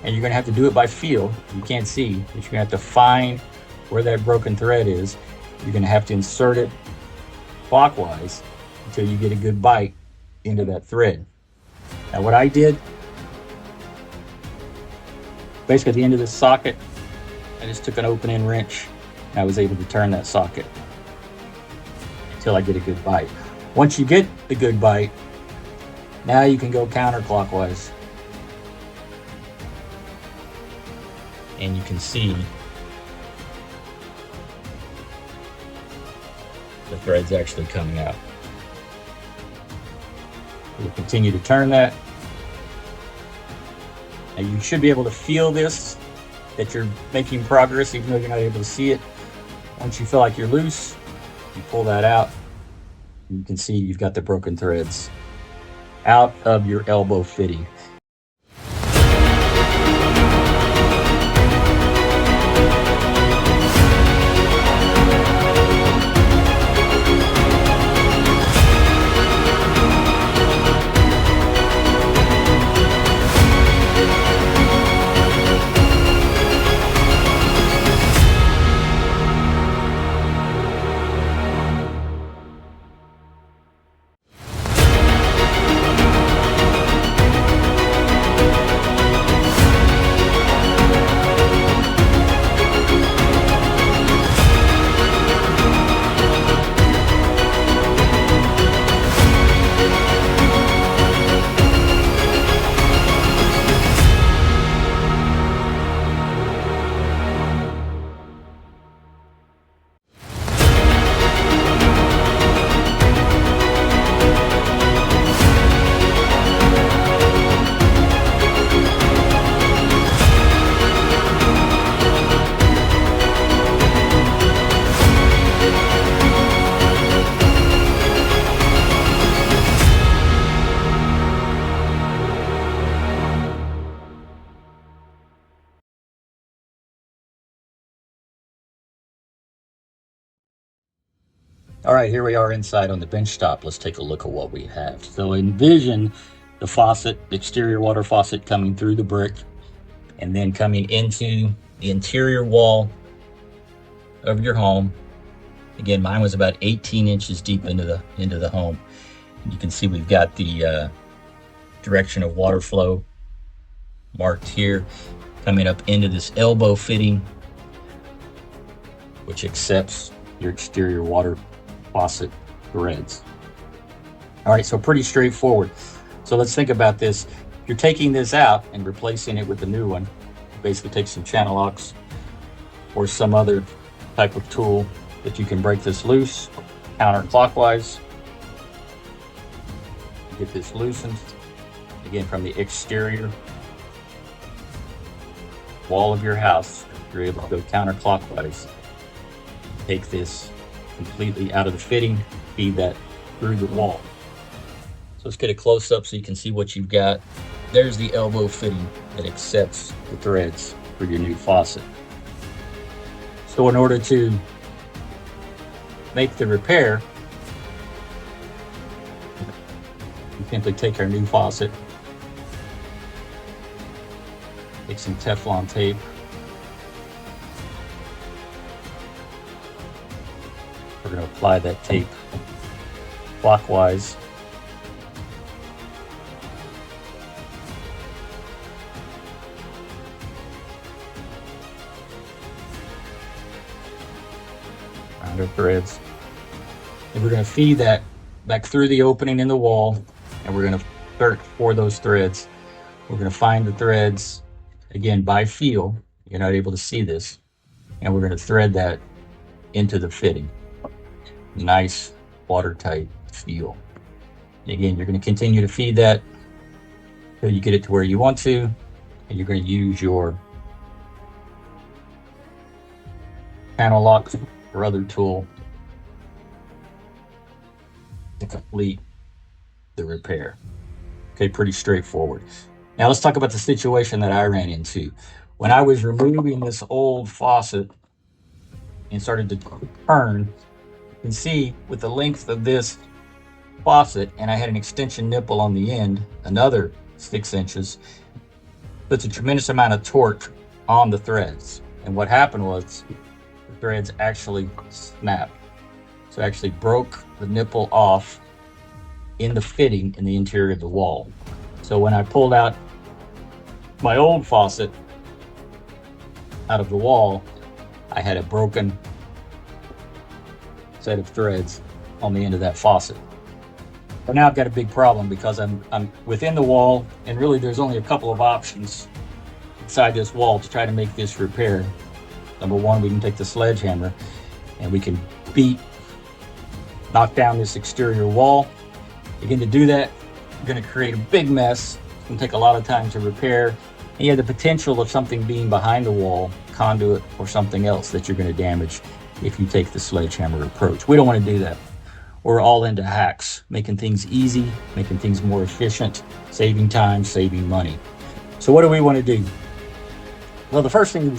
and you're going to have to do it by feel. You can't see, but you're going to have to find where that broken thread is. You're going to have to insert it clockwise until you get a good bite into that thread. Now what I did, basically at the end of this socket, I just took an open-end wrench and I was able to turn that socket until I get a good bite. Once you get the good bite, now you can go counterclockwise and you can see the thread's actually coming out. We'll continue to turn that. Now you should be able to feel this, that you're making progress even though you're not able to see it. Once you feel like you're loose, you pull that out. You can see you've got the broken threads out of your elbow fitting. All right, here we are inside on the benchtop. Let's take a look at what we have. So envision the faucet, the exterior water faucet coming through the brick and then coming into the interior wall of your home. Again, mine was about 18 inches deep into the home. And you can see we've got the direction of water flow marked here, coming up into this elbow fitting, which accepts your exterior water faucet threads. All right, so pretty straightforward. So let's think about this. If you're taking this out and replacing it with the new one, basically take some channel locks or some other type of tool that you can break this loose counterclockwise. Get this loosened again from the exterior wall of your house. You're able to go counterclockwise. Take this completely out of the fitting, feed that through the wall. So let's get a close up so you can see what you've got. There's the elbow fitting that accepts the threads for your new faucet. So in order to make the repair, you simply take our new faucet, take some Teflon tape, we're going to apply that tape clockwise. Around our threads. And we're going to feed that back through the opening in the wall, and we're going to search for those threads. We're going to find the threads, again, by feel. You're not able to see this. And we're going to thread that into the fitting. Nice watertight feel. Again, you're going to continue to feed that until you get it to where you want to, and you're going to use your channel locks or other tool to complete the repair. Okay, pretty straightforward. Now let's talk about the situation that I ran into. When I was removing this old faucet and started to turn, you can see with the length of this faucet, and I had an extension nipple on the end, another 6 inches, puts a tremendous amount of torque on the threads. And what happened was the threads actually snapped. So it actually broke the nipple off in the fitting in the interior of the wall. So when I pulled out my old faucet out of the wall, I had a broken set of threads on the end of that faucet. But now I've got a big problem because I'm within the wall, and really there's only a couple of options inside this wall to try to make this repair. Number one, we can take the sledgehammer and we can knock down this exterior wall. Again, to do that, you're going to create a big mess. It's going to take a lot of time to repair. And you have the potential of something being behind the wall, conduit, or something else that you're going to damage if you take the sledgehammer approach. We don't want to do that. We're all into hacks, making things easy, making things more efficient, saving time, saving money. So what do we want to do? Well, the first thing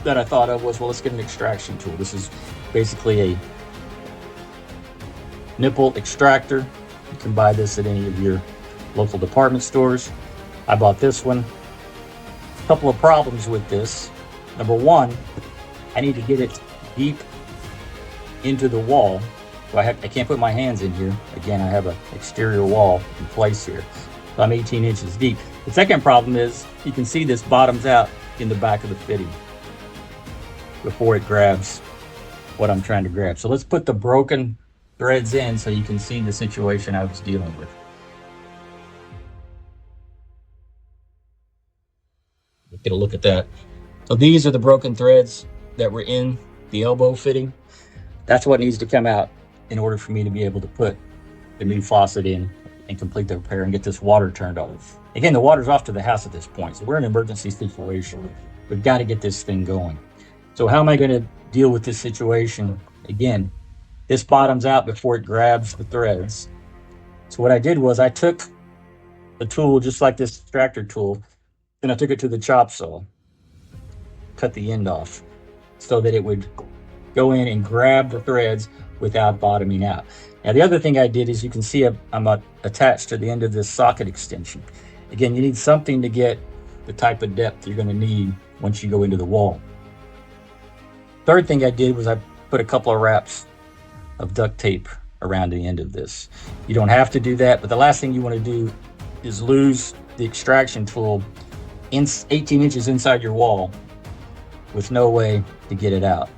that I thought of was, well, let's get an extraction tool. This is basically a nipple extractor. You can buy this at any of your local department stores. I bought this one. A couple of problems with this. Number one, I need to get it deep into the wall. So I can't put my hands in here. Again, I have an exterior wall in place here. So I'm 18 inches deep. The second problem is you can see this bottoms out in the back of the fitting before it grabs what I'm trying to grab. So let's put the broken threads in so you can see the situation I was dealing with. Get a look at that. So these are the broken threads that were in the elbow fitting. That's what needs to come out in order for me to be able to put the new faucet in and complete the repair and get this water turned off. Again, the water's off to the house at this point, so we're in an emergency situation. We've got to get this thing going. So how am I going to deal with this situation? Again, this bottoms out before it grabs the threads. So what I did was I took the tool, just like this extractor tool, and I took it to the chop saw, cut the end off so that it would go in and grab the threads without bottoming out. Now the other thing I did is you can see I'm attached to the end of this socket extension. Again, you need something to get the type of depth you're going to need once you go into the wall. Third thing I did was I put a couple of wraps of duct tape around the end of this. You don't have to do that, but the last thing you want to do is lose the extraction tool 18 inches inside your wall with no way to get it out.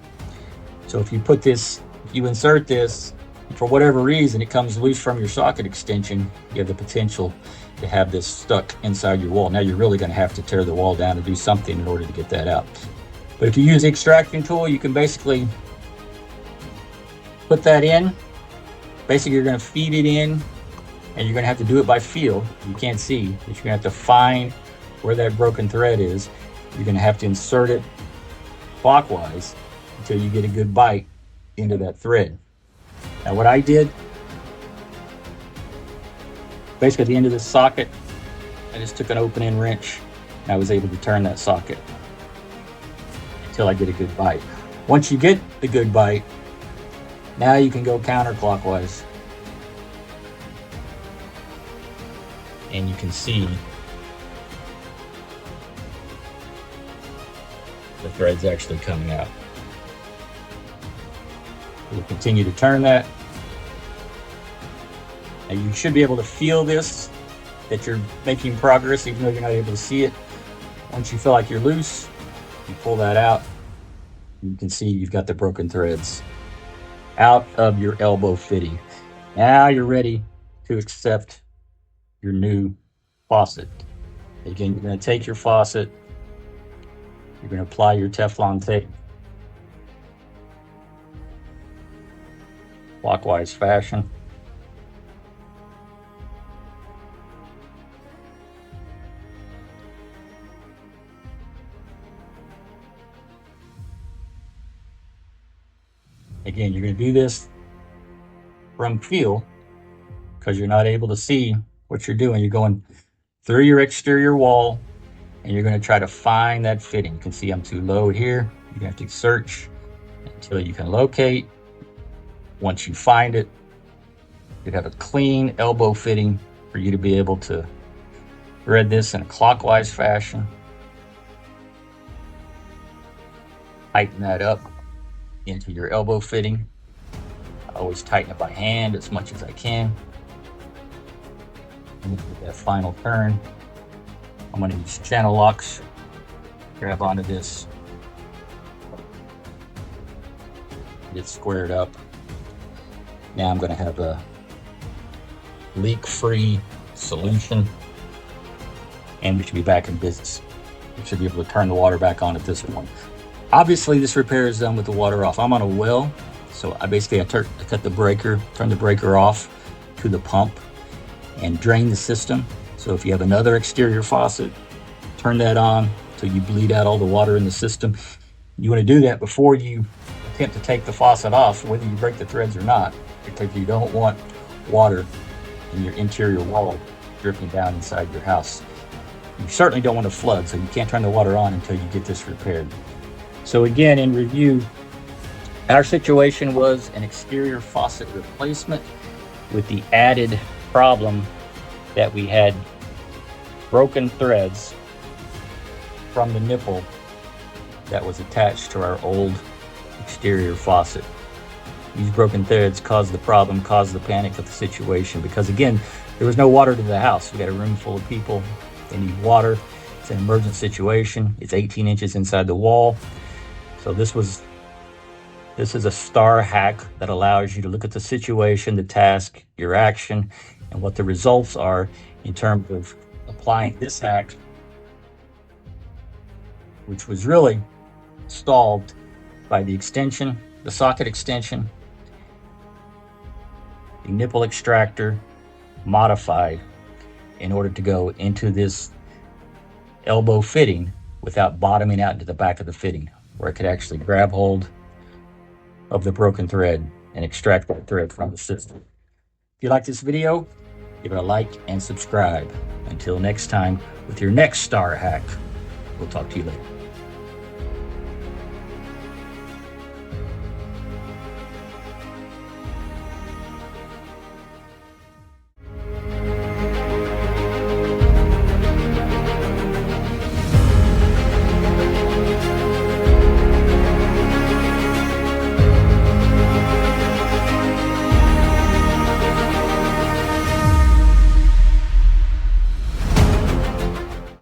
So if you insert this, for whatever reason it comes loose from your socket extension, you have the potential to have this stuck inside your wall. Now you're really going to have to tear the wall down and do something in order to get that out. But if you use the extraction tool, you can basically put that in. Basically, you're going to feed it in, and you're going to have to do it by feel. You can't see, but you're going to have to find where that broken thread is. You're going to have to insert it clockwise until you get a good bite into that thread. Now what I did, basically at the end of this socket, I just took an open-end wrench and I was able to turn that socket until I get a good bite. Once you get the good bite, now you can go counterclockwise and you can see the thread's actually coming out. We'll continue to turn that. Now you should be able to feel this, that you're making progress even though you're not able to see it. Once you feel like you're loose, you pull that out. You can see you've got the broken threads out of your elbow fitting. Now you're ready to accept your new faucet. Again, you're going to take your faucet, you're going to apply your Teflon tape clockwise fashion. Again, you're going to do this from feel because you're not able to see what you're doing. You're going through your exterior wall and you're going to try to find that fitting. You can see I'm too low here. You're going to have to search until you can locate. Once you find it, you'd have a clean elbow fitting for you to be able to thread this in a clockwise fashion. tighten that up into your elbow fitting. I always tighten it by hand as much as I can. And with that final turn, I'm going to use channel locks. Grab onto this, get squared up. Now I'm going to have a leak-free solution, and we should be back in business. We should be able to turn the water back on at this point. Obviously, this repair is done with the water off. I'm on a well, so I cut the breaker, turn the breaker off to the pump, and drain the system. So if you have another exterior faucet, turn that on till you bleed out all the water in the system. You want to do that before you attempt to take the faucet off, whether you break the threads or not, because you don't want water in your interior wall dripping down inside your house. You certainly don't want to flood, so you can't turn the water on until you get this repaired. So again, in review, our situation was an exterior faucet replacement with the added problem that we had broken threads from the nipple that was attached to our old exterior faucet. These broken threads caused the problem, caused the panic of the situation, because again, there was no water to the house. We got a room full of people, they need water. It's an emergent situation. It's 18 inches inside the wall. So this is a star hack that allows you to look at the situation, the task, your action, and what the results are in terms of applying this hack, which was really stalled by the extension, the socket extension, the nipple extractor modified in order to go into this elbow fitting without bottoming out into the back of the fitting, where it could actually grab hold of the broken thread and extract that thread from the system. If you like this video, give it a like and subscribe. Until next time, with your next star hack, we'll talk to you later.